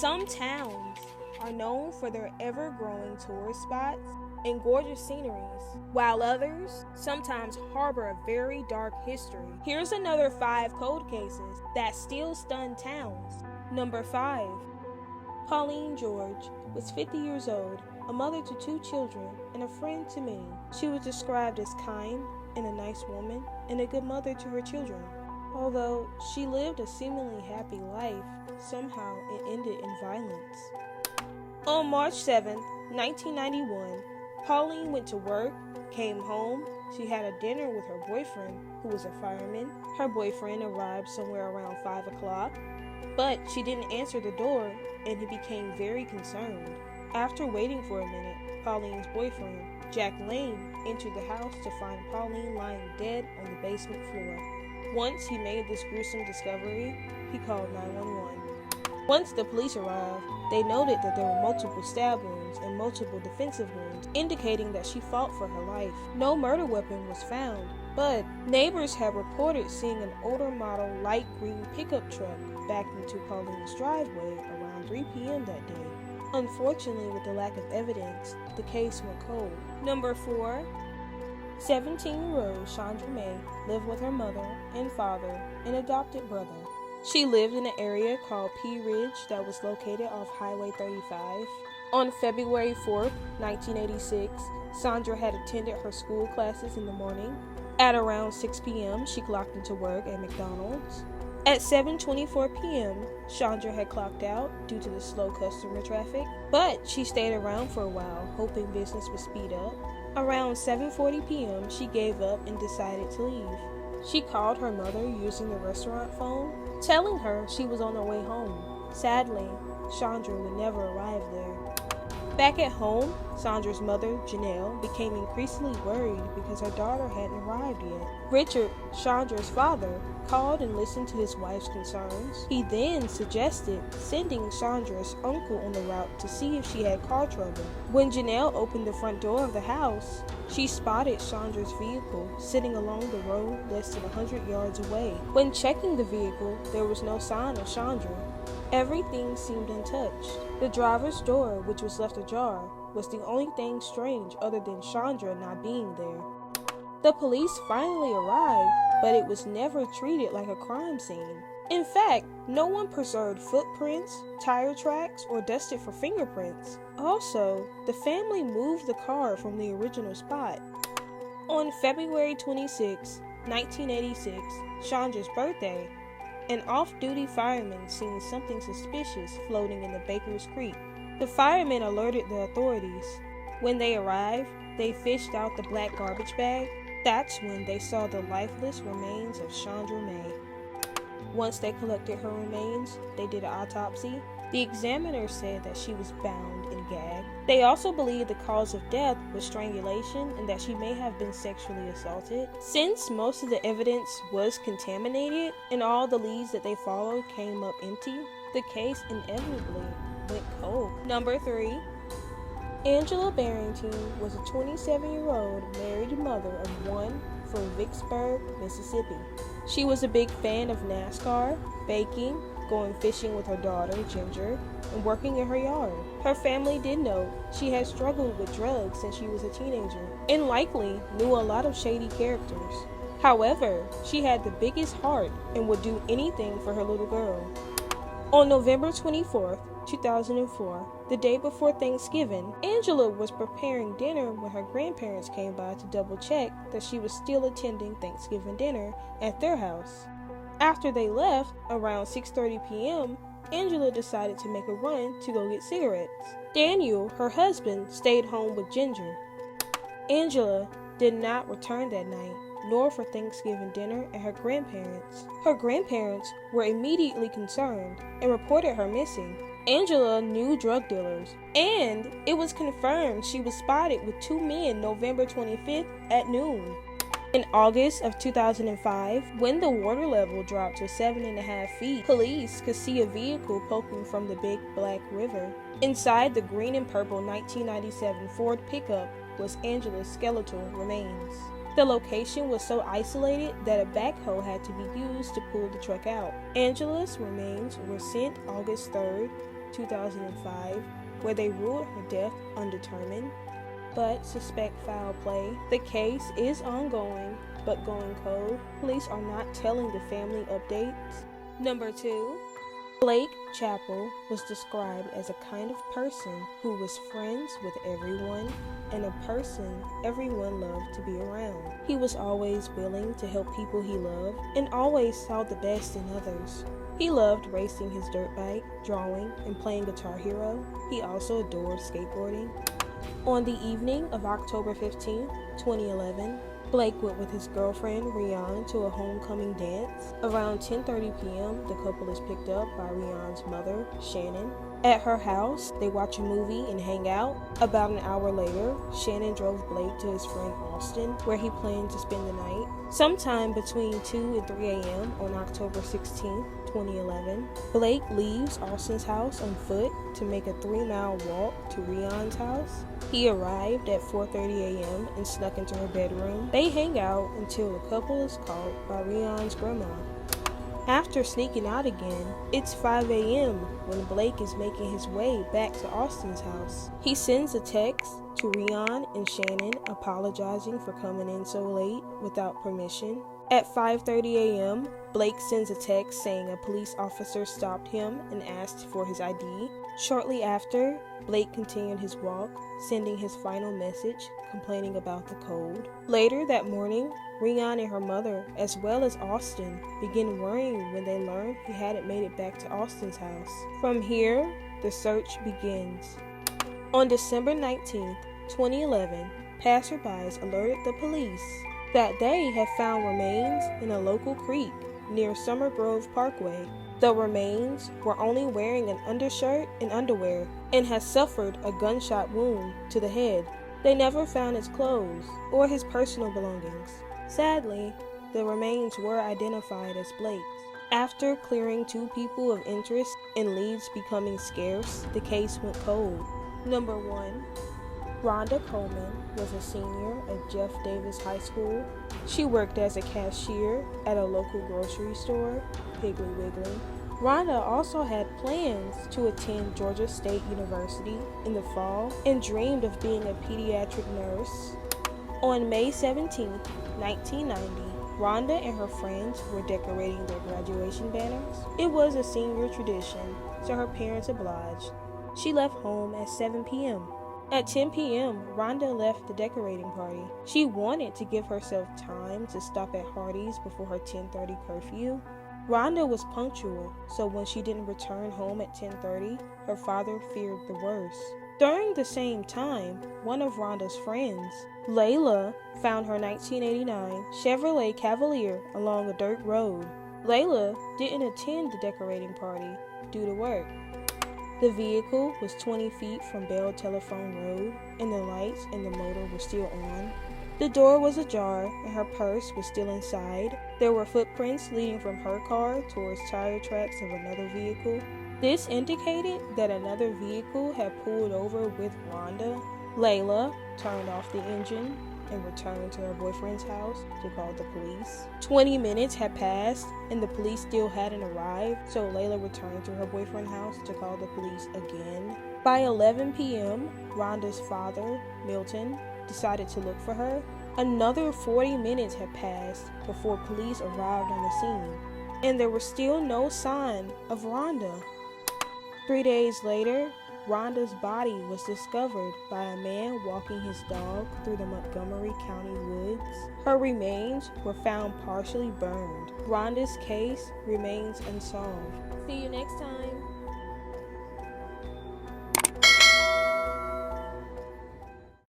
Some towns are known for their ever-growing tourist spots and gorgeous sceneries, while others sometimes harbor a very dark history. Here's another 5 cold cases that still stun towns. Number 5. Pauline George was 50 years old, a mother to 2 children, and a friend to many. She was described as kind and a nice woman and a good mother to her children. Although she lived a seemingly happy life, somehow it ended in violence. On March 7, 1991, Pauline went to work, came home. She had a dinner with her boyfriend, who was a fireman. Her boyfriend arrived somewhere around 5 o'clock, but she didn't answer the door, and he became very concerned. After waiting for a minute, Pauline's boyfriend, Jack Lane, entered the house to find Pauline lying dead on the basement floor. Once he made this gruesome discovery, he called 911. Once the police arrived, they noted that there were multiple stab wounds and multiple defensive wounds, indicating that she fought for her life. No murder weapon was found, but neighbors had reported seeing an older model light green pickup truck back into Pauline's driveway around 3 p.m. that day. Unfortunately, with the lack of evidence, the case went cold. Number 4. 17-year-old Chandra May lived with her mother and father and adopted brother. She lived in an area called Pea Ridge that was located off Highway 35. On February 4th, 1986, Chandra had attended her school classes in the morning. At around 6 p.m., she clocked into work at McDonald's. At 7:24 p.m., Chandra had clocked out due to the slow customer traffic, but she stayed around for a while, hoping business would speed up. Around 7:40 p.m., she gave up and decided to leave. She called her mother using the restaurant phone, telling her she was on her way home. Sadly, Chandra would never arrive there. Back at home, Chandra's mother, Janelle, became increasingly worried because her daughter hadn't arrived yet. Richard, Chandra's father, called and listened to his wife's concerns. He then suggested sending Chandra's uncle on the route to see if she had car trouble. When Janelle opened the front door of the house, she spotted Chandra's vehicle sitting along the road less than 100 yards away. When checking the vehicle, there was no sign of Chandra. Everything seemed untouched. The driver's door, which was left ajar, was the only thing strange other than Chandra not being there. The police finally arrived, but it was never treated like a crime scene. In fact, no one preserved footprints, tire tracks, or dusted for fingerprints. Also, the family moved the car from the original spot. On February 26, 1986, Chandra's birthday, an off-duty fireman seen something suspicious floating in the Baker's Creek. The firemen alerted the authorities. When they arrived, they fished out the black garbage bag. That's when they saw the lifeless remains of Chandra May. Once they collected her remains, they did an autopsy. The examiner said that she was bound and gagged. They also believed the cause of death was strangulation and that she may have been sexually assaulted. Since most of the evidence was contaminated and all the leads that they followed came up empty, the case inevitably went cold. Number 3. Angela Barrington was a 27-year-old married mother of 1 from Vicksburg, Mississippi. She was a big fan of NASCAR, baking, going fishing with her daughter, Ginger, and working in her yard. Her family did know she had struggled with drugs since she was a teenager, and likely knew a lot of shady characters. However, she had the biggest heart and would do anything for her little girl. On November 24th, 2004, the day before Thanksgiving, Angela was preparing dinner when her grandparents came by to double check that she was still attending Thanksgiving dinner at their house. After they left, around 6:30 p.m., Angela decided to make a run to go get cigarettes. Daniel, her husband, stayed home with Ginger. Angela did not return that night, nor for Thanksgiving dinner at her grandparents'. Her grandparents were immediately concerned and reported her missing. Angela knew drug dealers, and it was confirmed she was spotted with 2 men November 25th at noon. In August of 2005, when the water level dropped to 7.5 feet, police could see a vehicle poking from the Big Black River. Inside the green and purple 1997 Ford pickup was Angela's skeletal remains. The location was so isolated that a backhoe had to be used to pull the truck out. Angela's remains were sent August 3rd 2005, where they ruled her death undetermined, but suspect foul play. The case is ongoing, but going cold. Police are not telling the family updates. Number 2. Blake Chappell was described as a kind of person who was friends with everyone and a person everyone loved to be around. He was always willing to help people he loved and always saw the best in others. He loved racing his dirt bike, drawing, and playing Guitar Hero. He also adored skateboarding. On the evening of October 15, 2011, Blake went with his girlfriend Rian to a homecoming dance. Around 10:30 p.m., the couple is picked up by Rian's mother, Shannon. At her house, they watch a movie and hang out. About an hour later, Shannon drove Blake to his friend Austin, where he planned to spend the night. Sometime between 2 and 3 a.m. on October 16, 2011, Blake leaves Austin's house on foot to make a 3-mile walk to Rian's house. He arrived at 4:30 a.m. and snuck into her bedroom. They hang out until the couple is caught by Rian's grandma. After sneaking out again, it's 5 a.m. when Blake is making his way back to Austin's house. He sends a text to Rian and Shannon apologizing for coming in so late without permission. At 5:30 a.m., Blake sends a text saying a police officer stopped him and asked for his ID. Shortly after, Blake continued his walk, sending his final message, complaining about the cold. Later that morning, Rian and her mother, as well as Austin, begin worrying when they learn he hadn't made it back to Austin's house. From here, the search begins. On December 19, 2011, passerbys alerted the police that they had found remains in a local creek near Summer Grove Parkway. The remains were only wearing an undershirt and underwear and had suffered a gunshot wound to the head. They never found his clothes or his personal belongings. Sadly, the remains were identified as Blake's. After clearing 2 people of interest and leads becoming scarce, the case went cold. Number 1. Rhonda Coleman was a senior at Jeff Davis High School. She worked as a cashier at a local grocery store, Piggly Wiggly. Rhonda also had plans to attend Georgia State University in the fall and dreamed of being a pediatric nurse. On May 17, 1990, Rhonda and her friends were decorating their graduation banners. It was a senior tradition, so her parents obliged. She left home at 7 p.m. At 10 p.m., Rhonda left the decorating party. She wanted to give herself time to stop at Hardee's before her 10:30 curfew. Rhonda was punctual, so when she didn't return home at 10:30, her father feared the worst. During the same time, one of Rhonda's friends, Layla, found her 1989 Chevrolet Cavalier along a dirt road. Layla didn't attend the decorating party due to work. The vehicle was 20 feet from Bell Telephone Road, and the lights and the motor were still on. The door was ajar, and her purse was still inside. There were footprints leading from her car towards tire tracks of another vehicle. This indicated that another vehicle had pulled over with Rhonda. Layla turned off the engine and returned to her boyfriend's house to call the police. 20 minutes had passed and the police still hadn't arrived, so Layla returned to her boyfriend's house to call the police again. By 11 p.m., Rhonda's father, Milton, decided to look for her. Another 40 minutes had passed before police arrived on the scene, and there was still no sign of Rhonda. 3 days later, Rhonda's body was discovered by a man walking his dog through the Montgomery County woods. Her remains were found partially burned. Rhonda's case remains unsolved. See you next time.